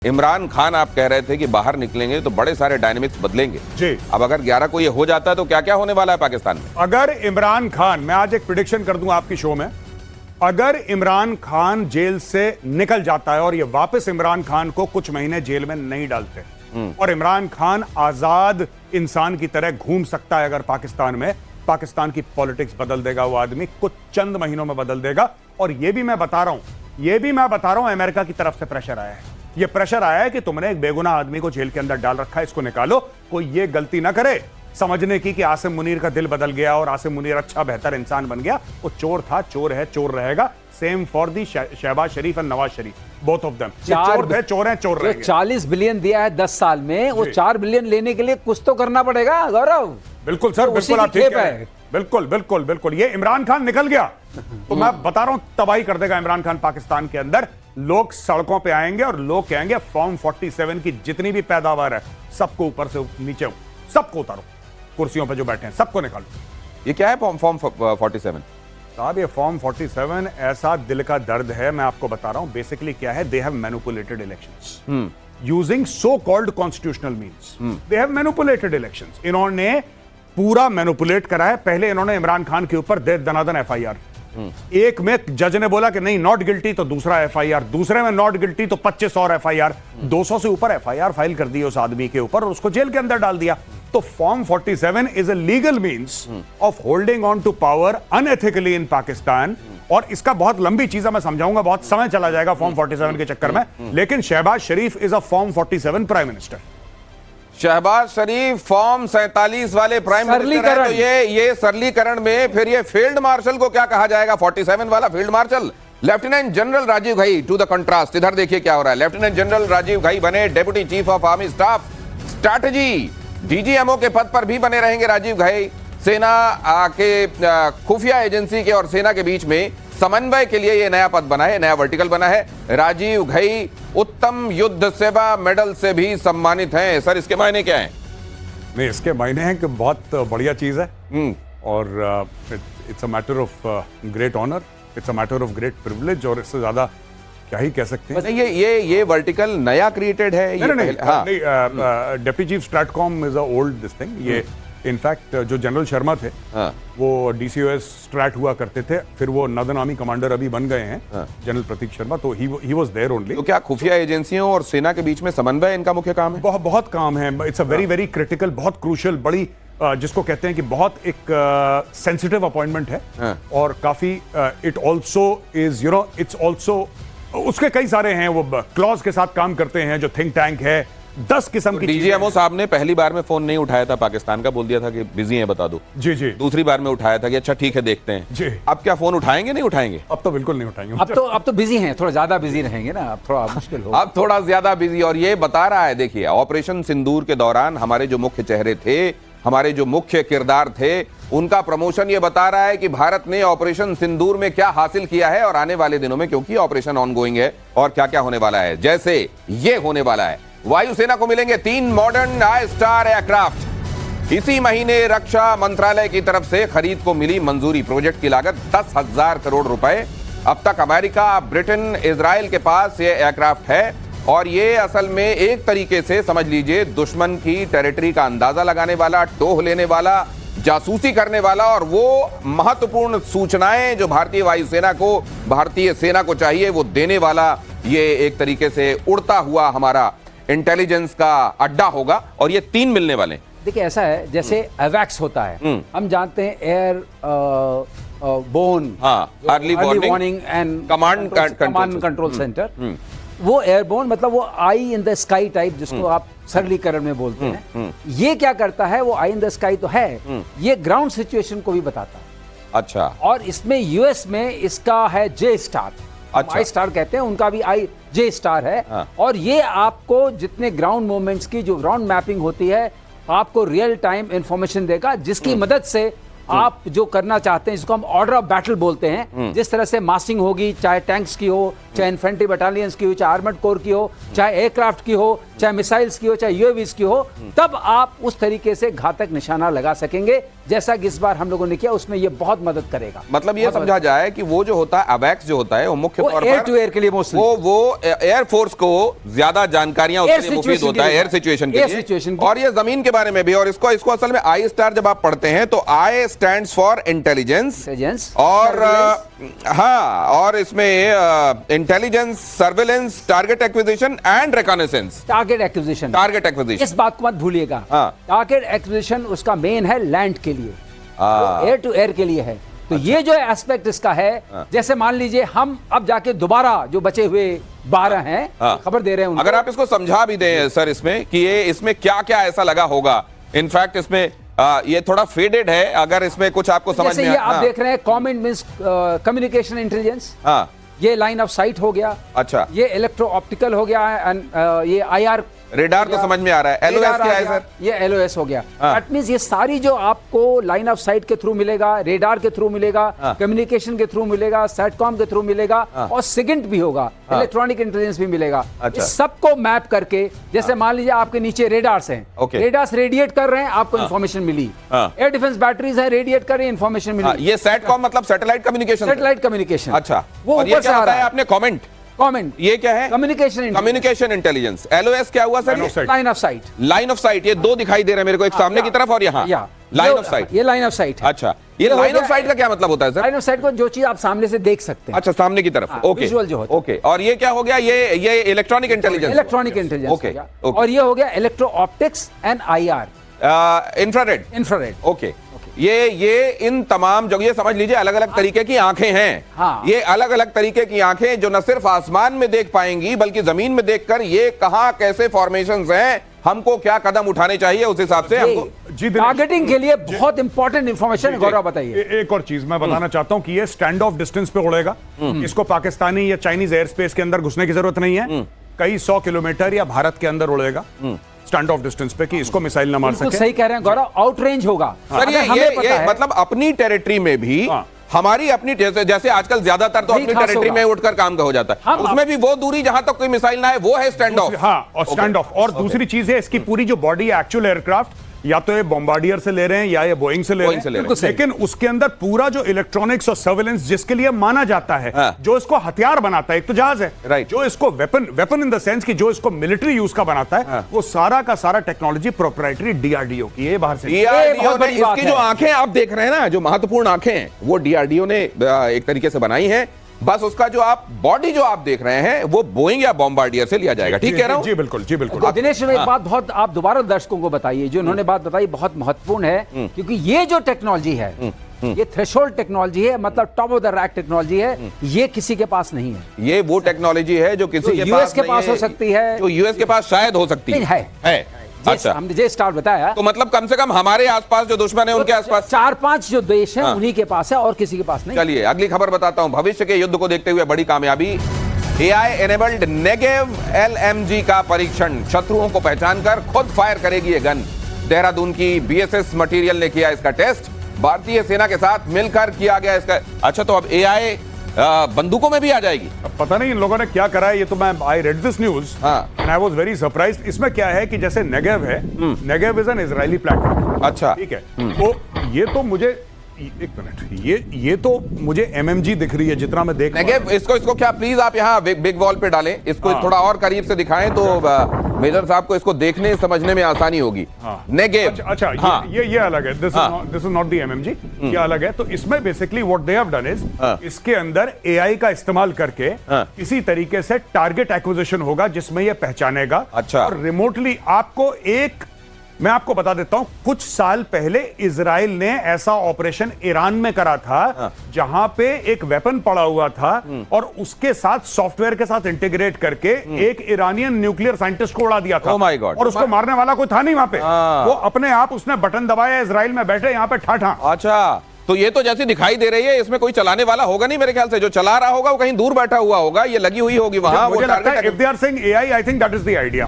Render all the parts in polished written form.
इमरान खान आप कह रहे थे कि बाहर निकलेंगे तो बड़े सारे डायनेमिक्स बदलेंगे जी। अब अगर 11 को ये हो जाता है तो क्या क्या होने वाला है पाकिस्तान में? अगर इमरान खान, मैं आज एक प्रिडिक्शन कर दूं आपकी शो में, अगर इमरान खान जेल से निकल जाता है और ये वापस इमरान खान को कुछ महीने जेल में नहीं डालते और इमरान खान आजाद इंसान की तरह घूम सकता है अगर पाकिस्तान में, पाकिस्तान की पॉलिटिक्स बदल देगा वो आदमी, कुछ चंद महीनों में बदल देगा। और ये भी मैं बता रहा हूं अमेरिका की तरफ से प्रेशर आया है। ये प्रेशर आया है कि तुमने एक बेगुनाह आदमी को जेल के अंदर डाल रखा है, इसको निकालो। कोई ये गलती ना करे समझने की कि आसिम मुनीर का दिल बदल गया और आसिम मुनीर अच्छा बेहतर इंसान बन गया। वो चोर था, चोर है, चोर रहेगा। Same for the Shahbaz Sharif and Nawaz Sharif, both of them. चोर थे, चोर हैं, चोर रहेंगे। 40 बिलियन दिया है 10 साल में, वो 4 बिलियन लेने के लिए कुछ तो करना पड़ेगा गौरव। बिल्कुल सर, बिल्कुल आप ठीक है। बिल्कुल बिल्कुल बिल्कुल। ये इमरान खान निकल गया तो मैं बता रहा हूं तबाही कर देगा इमरान खान पाकिस्तान के अंदर। लोग सड़कों पे आएंगे और लोग कहेंगे फॉर्म 47 की जितनी भी पैदावार है सबको ऊपर से नीचे सबको उतारो, कुर्सियों पे जो बैठे हैं सबको निकालो। ये क्या है फॉर्म 47? साहब ये फॉर्म 47 ऐसा दिल का दर्द है, मैं आपको बता रहा हूं। बेसिकली क्या है, they have manipulated elections using so called constitutional means. They have manipulated elections. इन्होंने पूरा मैनिपुलेट करा है। पहले इन्होंने इमरान खान के ऊपर दे दनादन एफआईआर, एक में जज ने बोला कि नहीं नॉट गिल्टी तो दूसरा एफआईआर, दूसरे में नॉट गिल्टी तो 25 और एफआईआर, 200 से ऊपर एफआईआर फाइल कर दी उस आदमी के ऊपर और उसको जेल के अंदर डाल दिया। तो form 47 is a legal means of holding on to power unethically in Pakistan. और इसका बहुत लंबी चीज है, मैं समझाऊंगा, बहुत समय चला जाएगा फॉर्म 47 के चक्कर में। लेकिन Shehbaz Sharif is a form 47 prime minister. Shehbaz Sharif form 47 वाले प्राइम मिनिस्टर है, तो ये सरलीकरण में फिर ये फील्ड मार्शल को क्या कहा जाएगा? 47 वाला field marshal lieutenant general Rajiv Ghai. To the contrast इधर देखिए क्या हो रहा है। लेफ्टिनेंट जनरल राजीव घई बने deputy chief of army staff strategy. DGMO के पद पर भी बने रहेंगे राजीव घई। सेना के खुफिया एजेंसी के और सेना के बीच में समन्वय के लिए यह नया पद बना है, नया वर्टिकल बना है। राजीव घई उत्तम युद्ध सेवा मेडल से भी सम्मानित हैं। सर इसके मायने क्या हैं? नहीं, इसके मायने हैं कि बहुत बढ़िया चीज है और it's a matter of great honour, it's a matter of great privilege. और इससे ज्यादा क्या ही कह सकते हैं। ये वर्टिकल नया क्रिएटेड है? नहीं, deputy chief StratCom is a old this thing. ये इनफैक्ट जो जनरल शर्मा थे वो डीसीओएस स्ट्रैट हुआ करते थे, फिर वो नॉर्दर्न आर्मी कमांडर अभी बन गए हैं जनरल प्रतीक शर्मा, तो ही वाज देयर ओनली। तो क्या खुफिया एजेंसियों और सेना के बीच में समन्वय इनका मुख्य काम है? बहुत काम है। It's a very very critical, बहुत क्रूशियल, बड़ी जिसको कहते हैं कि बहुत एक सेंसिटिव अपॉइंटमेंट है। और काफी it also is you know it's also, उसके कई सारे हैं, वो क्लॉज के साथ काम करते हैं, जो थिंक टैंक है, 10 किस्म की। डीजीएमओ साहब ने पहली बार में फोन नहीं उठाया था पाकिस्तान का, बोल दिया था कि बिजी हैं बता दो। जी जी। दूसरी बार में उठाया था कि अच्छा ठीक है देखते हैं जी। अब क्या फोन उठाएंगे? नहीं उठाएंगे? अब तो बिल्कुल नहीं उठाएंगे। अब तो बिजी हैं, थोड़ा ज्यादा बिजी रहेंगे ना, अब थोड़ा मुश्किल होगा। अब थोड़ा ज्यादा बिजी। और ये बता रहा है, देखिए ऑपरेशन सिंदूर के दौरान हमारे जो मुख्य चेहरे थे, हमारे जो मुख्य किरदार थे, उनका प्रमोशन ये बता रहा है कि भारत ने ऑपरेशन सिंदूर में क्या हासिल किया है और आने वाले दिनों में, क्योंकि ऑपरेशन ऑनगोइंग है, और क्या क्या होने वाला है। जैसे ये होने वाला है, वायुसेना को मिलेंगे 3 मॉडर्न आई स्टार एयरक्राफ्ट। इसी महीने रक्षा मंत्रालय की तरफ से खरीद को मिली मंजूरी। प्रोजेक्ट की लागत 10,000 करोड़ रुपए। अब तक अमेरिका, ब्रिटेन, इजराइल के पास ये एयरक्राफ्ट है और ये असल में एक तरीके से समझ लीजिए दुश्मन की टेरिटरी का अंदाजा लगाने वाला, टोह लेने वाला, जासूसी करने वाला और वो महत्वपूर्ण सूचनाएं जो भारतीय वायुसेना को, भारतीय सेना को चाहिए वो देने वाला, ये एक तरीके से उड़ता हुआ हमारा इंटेलिजेंस का अड्डा होगा। और ये 3 मिलने वाले। देखिए ऐसा है जैसे एवैक्स होता है, हम जानते हैं airborne, early warning and command control centre. वो एयरबोर्न मतलब वो eye in the sky type, जिसको आप सरलीकरण में बोलते हैं। ये क्या करता है, वो आई इन द स्काई तो है, ये ग्राउंड सिचुएशन को भी बताता है। अच्छा। और इसमें यूएस में इसका है जे स्टार, आई स्टार कहते हैं, उनका भी आई जे स्टार है। और ये आपको जितने ग्राउंड मूवमेंट्स की जो ग्राउंड मैपिंग होती है, आपको रियल टाइम इंफॉर्मेशन देगा, जिसकी मदद से आप जो करना चाहते हैं, जिसको हम ऑर्डर ऑफ बैटल बोलते हैं, जिस तरह से मासिंग होगी, चाहे टैंक्स की हो, चाहे इन्फेंट्री बटालियंस की हो, चाहे आर्मर्ड कोर की हो, चाहे एयरक्राफ्ट की हो, चाहे मिसाइल्स की हो, चाहे यूएवीज की हो, तब आप उस तरीके से घातक निशाना लगा सकेंगे जैसा कि इस बार हम लोगों ने किया। उसमें ये बहुत मदद करेगा। मतलब ये समझा जाए कि वो जो होता है अबैक्स जो होता है वो मुख्य तौर एयर पर टू एयर के लिए मोस्टली वो एयर फोर्स को ज्यादा जानकारियां उसके लिए मुफीद होता है, एयर सिचुएशन के लिए, और ये जमीन के बारे में भी। और इसको असल में आई स्टार जब आप पढ़ते हैं तो आई स्टैंड्स फॉर इंटेलिजेंस, और हाँ, और इसमें intelligence, surveillance, target acquisition and reconnaissance. Target acquisition इस बात को मत भूलिएगा। टारगेट एक्विजिशन उसका मेन है लैंड के लिए, एयर टू एयर के लिए है। तो ये जो एस्पेक्ट इसका है, जैसे मान लीजिए हम अब जाके दोबारा जो बचे हुए 12 हैं, खबर दे रहे हैं उनको। अगर आप इसको समझा भी दें सर इसमें कि ये इसमें क्या क्या ऐसा लगा होगा। इनफैक्ट इसमें ये थोड़ा फेडेड है, अगर इसमें कुछ आपको समझ में आप देख रहे हैं कमेंट मींस कम्युनिकेशन इंटेलिजेंस, ये लाइन ऑफ साइट हो गया, अच्छा, ये इलेक्ट्रो ऑप्टिकल हो गया, एंड ये IR रेडार तो समझ में आ रहा है। एलओएस क्या है सर? ये एलओएस हो गया। दैट मींस ये सारी जो आपको लाइन ऑफ साइट के थ्रू मिलेगा, रेडार के थ्रू मिलेगा, कम्युनिकेशन के थ्रू मिलेगा, सैटकॉम के थ्रू मिलेगा, और सिगेंट भी होगा, इलेक्ट्रॉनिक इंटेलिजेंस भी मिलेगा। इस सबको मैप करके, जैसे मान लीजिए आपके नीचे रेडार्स हैं, रेडार्स रेडिएट कर रहे हैं, आपको इंफॉर्मेशन मिली। एयर डिफेंस बैटरीज है, रेडिएट कर रही है, इंफॉर्मेशन मिली। ये सैटकॉम मतलब सैटेलाइट कम्युनिकेशन। अच्छा, वो ऊपर से आ रहा है। आपने कमेंट, ये क्या है? Communication intelligence. एलओएस क्या हुआ sir? Line of site. Line of site, ये दो दिखाई दे रहे हैं मेरे को, एक सामने की तरफ और यहाँ लाइन ऑफ साइट। ये लाइन ऑफ साइट है। अच्छा, ये लाइन ऑफ साइट का क्या मतलब होता है सर? लाइन ऑफ साइट को जो चीज आप सामने से देख सकते हैं। अच्छा, सामने की तरफ। ओके, विजुअल जो होता है। ओके, और ये क्या हो गया? ये इलेक्ट्रॉनिक इंटेलिजेंस। ओके, और ये हो गया electro optics and IR, infrared. Okay, ये इन तमाम जो, ये समझ लीजिए अलग अलग तरीके की आंखें हैं। ये अलग अलग तरीके की आंखें जो न सिर्फ आसमान में देख पाएंगी बल्कि जमीन में देखकर ये कहां कैसे फॉर्मेशंस हैं, हमको क्या कदम उठाने चाहिए, उस हिसाब से हमको टारगेटिंग के लिए बहुत इंपॉर्टेंट इंफॉर्मेशन। गौरव बताइए। एक और चीज मैं बताना चाहता हूं कि ये स्टैंड ऑफ डिस्टेंस पे उड़ेगा। इसको पाकिस्तानी या चाइनीज एयर स्पेस के अंदर घुसने की जरूरत नहीं है। कई 100 किलोमीटर या भारत के अंदर उड़ेगा स्टैंड ऑफ डिस्टेंस पे, कि इसको मिसाइल ना मार सके। सही कह रहे हैं गौरव, आउट रेंज होगा सर। ये मतलब अपनी टेरिटरी में भी हमारी अपनी, जैसे आजकल ज्यादातर तो अपनी टेरिटरी में उठकर काम का हो जाता है, उसमें भी वो दूरी जहां तक कोई मिसाइल ना है वो है स्टैंड ऑफ। हाँ, और स्टैंड ऑफ। और दूसरी चीज है इसकी पूरी जो बॉडी है, एक्चुअल एयरक्राफ्ट या तो ये बॉम्बार्डियर से ले रहे हैं या ये बोइंग से ले रहे हैं, लेकिन उसके अंदर पूरा जो इलेक्ट्रॉनिक्स और सर्वेलेंस जिसके लिए माना जाता है, जो इसको हथियार बनाता है, एक तो जहाज है, जो इसको वेपन इन द सेंस की जो इसको मिलिट्री यूज का बनाता है, वो सारा का सारा टेक्नोलॉजी प्रोप्राइटरी DRDO की है, बाहर से। इसकी जो आंखें आप देख रहे हैं ना, जो महत्वपूर्ण आंखें हैं, वो DRDO ने एक तरीके से बनाई है। बस उसका जो आप बॉडी जो आप देख रहे हैं वो बोइंग या बॉम्बार्डियर से लिया जाएगा। ठीक कह रहा हूं? जी बिल्कुल, जी बिल्कुल। दिनेश, एक बात बहुत आप दोबारा दर्शकों को बताइए, जो उन्होंने बात बताई बहुत महत्वपूर्ण है, क्योंकि ये जो टेक्नोलॉजी है, ये थ्रेशोल्ड टेक्नोलॉजी है, मतलब top of the rack technology है। ये किसी के पास नहीं है। ये वो टेक्नोलॉजी है जो किसी के यूएस के पास हो सकती है, जो यूएस के पास शायद हो सकती है। अच्छा, हमने जे स्टार बताया, तो मतलब कम से कम हमारे आसपास जो दुश्मन है उनके आसपास 4-5 जो देश हैं उन्हीं के पास है, और किसी के पास नहीं। चलिए अगली खबर बताता हूं। भविष्य के युद्ध को देखते हुए बड़ी कामयाबी, AI एनेबल्ड नेगेव LMG का परीक्षण, शत्रुओं को पहचानकर खुद फायर करेगी ये गन। देहरादून की BSS मटेरियल ने किया इसका टेस्ट, भारतीय सेना के साथ मिलकर किया गया इसका। अच्छा, तो अब AI बंदूकों में भी आ जाएगी? पता नहीं इन लोगों ने क्या करा है, ये तो मैं I read this news and I was very surprised. इसमें क्या है कि जैसे नेगेव है, Negev is an Israeli platform. अच्छा, ठीक है। तो ये तो मुझे एक मिनट, ये तो मुझे MMG दिख रही है जितना मैं देख नेगेव। इसको क्या प्लीज आप यहाँ बिग वॉल पे डालें, इसको थोड़ा और करीब से दिखाएं तो मेजर साहब को इसको देखने समझने में आसानी होगी। नेगेव। अच्छा, ये अलग है, this is not the MMG, ये अलग है। तो इसमें basically what they have done is, इसके अंदर AI का इस्तेमाल करके इसी तरीके से टारगेट एक्विजिशन होगा जिसमें ये पहचानेगा। अच्छा। और रिमोटली आपको मैं आपको बता देता हूं, कुछ साल पहले इजराइल ने ऐसा ऑपरेशन ईरान में करा था, जहां पे एक वेपन पड़ा हुआ था और उसके साथ सॉफ्टवेयर के साथ इंटीग्रेट करके एक ईरानियन न्यूक्लियर साइंटिस्ट को उड़ा दिया था। Oh my God. और उसको मारने वाला कोई था नहीं वहां पे, वो अपने आप उसने बटन दबाया, इजराइल में बैठे यहां पे ठाठा। अच्छा, तो ये तो जैसी दिखाई दे रही है, इसमें कोई चलाने वाला होगा नहीं मेरे ख्याल से। जो चला रहा होगा वो कहीं दूर बैठा हुआ होगा, ये लगी हुई होगी वहां। मुझे लगता है if they are saying AI, I think that is the idea.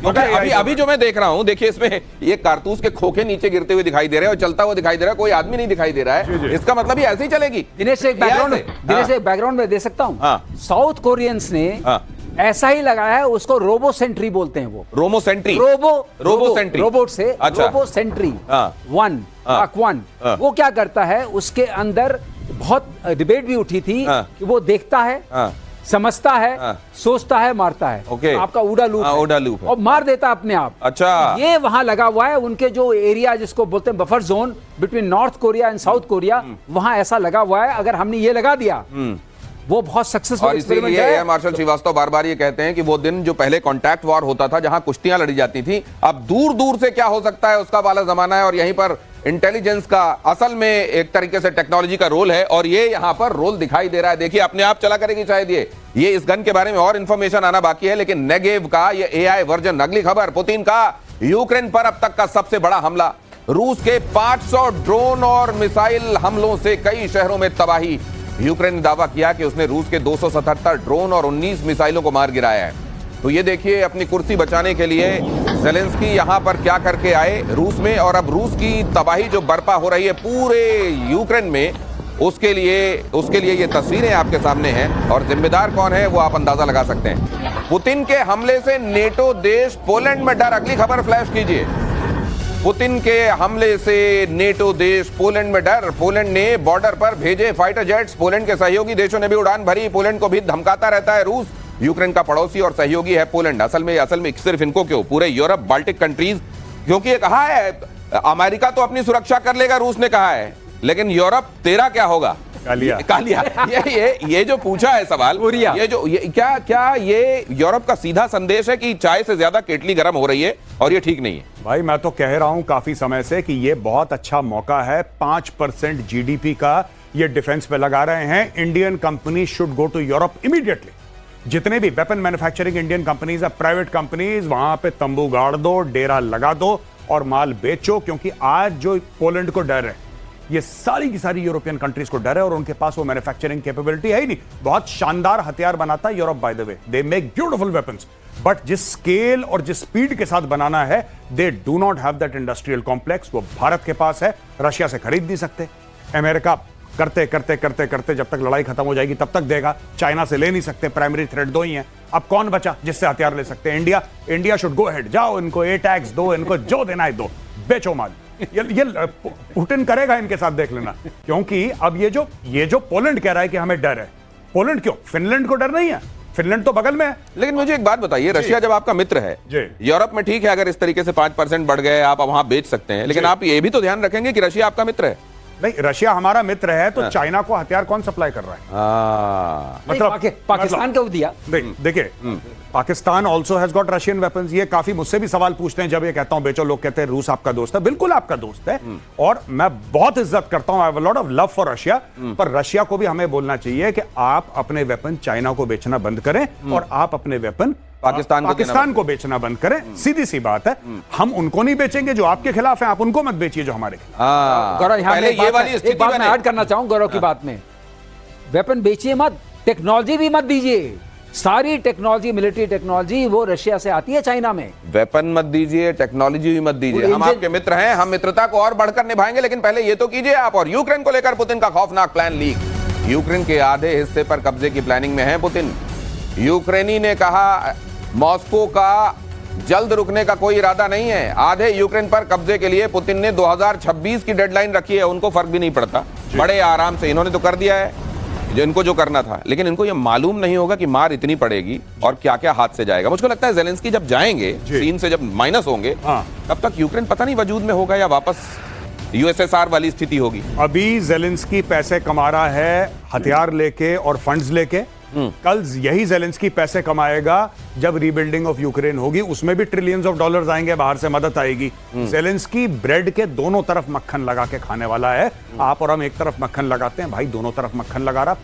अभी जो मैं देख रहा हूं, देखिए इसमें ये कारतूस के खोखे नीचे गिरते हुए दिखाई दे रहे हैं और चलता हुआ दिखाई दे रहा है, कोई आदमी नहीं दिखाई दे रहा है। इसका मतलब ये ऐसे ही चलेगी। दिनेश एक बैकग्राउंड में दे सकता हूं। हाँ। साउथ कोरियंस ने ऐसा ही लगाया है, उसको रोबो सेंट्री बोलते हैं। वो robo sentry, robo sentry, robot से अच्छा। रोबो सेंट्री हाँ। वन वो क्या करता है, उसके अंदर बहुत डिबेट भी उठी थी कि वो देखता है, समझता है, सोचता है, मारता है। ओके। आपका ऊडा लूप है। ऊडा लूप है। और मार देता है अपने आप। अच्छा। ये वहां लगा हुआ है, उनके जो एरिया जिसको बोलते हैं buffer zone between north Korea and south Korea, वहां ऐसा लगा हुआ है। अगर हमने ये लगा दिया, वो बहुत सक्सेसफुल और एक्सपेरिमेंट इसीलिए है। मार्शल श्रीवास्तव बार बार ये कहते हैं कि वो दिन जो पहले कॉन्टैक्ट वॉर होता था, जहां कुश्तियां लड़ी जाती थी, अब दूर दूर से क्या हो सकता है उसका वाला जमाना है। और यहीं पर इंटेलिजेंस का असल में एक तरीके से टेक्नोलॉजी का रोल है, और ये यहां पर रोल दिखाई दे रहा है। देखिए अपने आप चला करेगी शायद ये इस गन के बारे में और इंफॉर्मेशन आना बाकी है, लेकिन नेगेव का ये एआई वर्जन। अगली खबर, पुतिन का यूक्रेन पर अब तक का सबसे बड़ा हमला। रूस के 500 ड्रोन और मिसाइल हमलों से कई शहरों में तबाही। यूक्रेन ने दावा किया कि उसने रूस के 277 ड्रोन और 19 मिसाइलों को मार गिराया है। तो ये देखिए अपनी कुर्सी बचाने के लिए ज़ेलेंस्की यहां पर क्या करके आए रूस में, और अब रूस की तबाही जो बर्पा हो रही है पूरे यूक्रेन में, उसके लिए ये तस्वीरें आपके सामने हैं। और जिम्मेदार कौन है वो आप अंदाजा लगा सकते हैं। पुतिन के हमले से नेटो देश पोलैंड में डर। अगली खबर फ्लैश कीजिए। पुतिन के हमले से नेटो देश पोलैंड में डर। पोलैंड ने बॉर्डर पर भेजे फाइटर जेट्स। पोलैंड के सहयोगी देशों ने भी उड़ान भरी। पोलैंड को भी धमकाता रहता है रूस। यूक्रेन का पड़ोसी और सहयोगी है पोलैंड। असल में सिर्फ इनको क्यों, पूरे यूरोप, बाल्टिक कंट्रीज, क्योंकि ये कहा है अमेरिका तो अपनी सुरक्षा कर लेगा, रूस ने कहा है, लेकिन यूरोप तेरा क्या होगा? कालिया। ये जो पूछा है सवाल, ये यूरोप का सीधा संदेश है कि चाय से ज्यादा केटली गर्म हो रही है, और ये ठीक नहीं है। भाई मैं तो कह रहा हूं काफी समय से कि ये बहुत अच्छा मौका है। 5% जीडीपी का ये डिफेंस पे लगा रहे हैं। Indian company should go to Europe immediately. जितने भी वेपन मैन्युफैक्चरिंग इंडियन कंपनीज है, प्राइवेट कंपनीज, वहां पे तंबू गाड़ दो, डेरा लगा दो और माल बेचो। क्योंकि आज जो पोलैंड को डर है, ये सारी की सारी यूरोपियन कंट्रीज को डर है, और उनके पास वो मैन्युफैक्चरिंग कैपेबिलिटी है ही नहीं। बहुत शानदार हथियार बनाता है Europe, by the way, they make beautiful weapons, but जिस स्केल और जिस स्पीड के साथ बनाना है, they do not have that industrial complex. वो भारत के पास है, रशिया से खरीद नहीं सकते। अमेरिका करते करते करते करते जब तक लड़ाई खत्म हो जाएगी तब तक देगा। चाइना से ले नहीं सकते, प्राइमरी थ्रेट दो ही हैं। अब कौन बचा जिससे हथियार ले सकते हैं? India should go ahead. जाओ, इनको एटैक्स दो, इनको जो देना है दो, बेचो माल। ये पुतिन करेगा इनके साथ, देख लेना। क्योंकि अब ये जो पोलैंड कह रहा है कि हमें डर है, पोलैंड क्यों? फिनलैंड को डर नहीं है, फिनलैंड तो बगल में है। लेकिन मुझे एक बात बताइए, रशिया जब आपका मित्र है, यूरोप में ठीक है अगर इस तरीके से 5% बढ़ गए आप वहां बेच सकते हैं, लेकिन आप ये भी तो ध्यान रखेंगे कि रशिया आपका मित्र है। नहीं, रशिया हमारा मित्र है तो चाइना को हथियार कौन सप्लाई कर रहा है? मतलब पाकिस्तान को दिया। देखिए, Pakistan also has got Russian weapons. ये काफी मुझसे भी सवाल पूछते हैं जब ये कहता हूं बेचो। लोग कहते हैं रूस आपका दोस्त है। बिल्कुल आपका दोस्त है, और मैं बहुत इज्जत करता हूं, I have a lot of love for Russia. पर रशिया को भी हमें बोलना चाहिए कि आप अपने वेपन चाइना को बेचना बंद करें, और आप अपने वेपन पाकिस्तान को बेचना बंद करें। सीधी सी बात है, हम उनको नहीं बेचेंगे जो आपके खिलाफ है, आप उनको मत बेचिए जो हमारे खिलाफ। गौरव, एक बात मैं ऐड करना चाहूं गौरव की बात में, वेपन बेचिए मत, टेक्नोलॉजी भी मत दीजिए। सारी टेक्नोलॉजी, मिलिट्री टेक्नोलॉजी, वो रशिया से आती है चाइना में। वेपन मत दीजिए, टेक्नोलॉजी भी मत दीजिए। हम आपके मित्र हैं, हम मित्रता को और बढ़कर निभाएंगे, लेकिन पहले ये तो कीजिए आप। और यूक्रेन को लेकर पुतिन का खौफनाक प्लान लीक। यूक्रेन के आधे हिस्से पर कब्जे की प्लानिंग में है पुतिन। यूक्रेनी ने कहा मॉस्को का जल्द रुकने का कोई इरादा नहीं है। आधे यूक्रेन पर कब्जे के लिए पुतिन ने 2026 की डेडलाइन रखी है। उनको फर्क भी नहीं पड़ता, बड़े आराम से इन्होंने तो कर दिया है जो करना था। लेकिन इनको ये मालूम नहीं होगा कि मार इतनी पड़ेगी और क्या क्या हाथ से जाएगा। मुझको लगता है ज़ेलेंस्की जब जाएंगे, सीन से जब माइनस होंगे, तब तक यूक्रेन पता नहीं वजूद में होगा या वापस यूएसएसआर वाली स्थिति होगी। अभी ज़ेलेंस्की पैसे कमा रहा है हथियार लेके और फंड्स लेके। कल यही ज़ेलेंस्की पैसे कमाएगा जब रीबिल्डिंग ऑफ यूक्रेन होगी, उसमें भी ट्रिलियंस ऑफ डॉलर्स आएंगे, बाहर से मदद आएगी। ज़ेलेंस्की ब्रेड के दोनों तरफ मक्खन लगा के खाने वाला है। आप और हम एक तरफ मक्खन लगाते हैं, भाई दोनों तरफ मक्खन लगा रहा।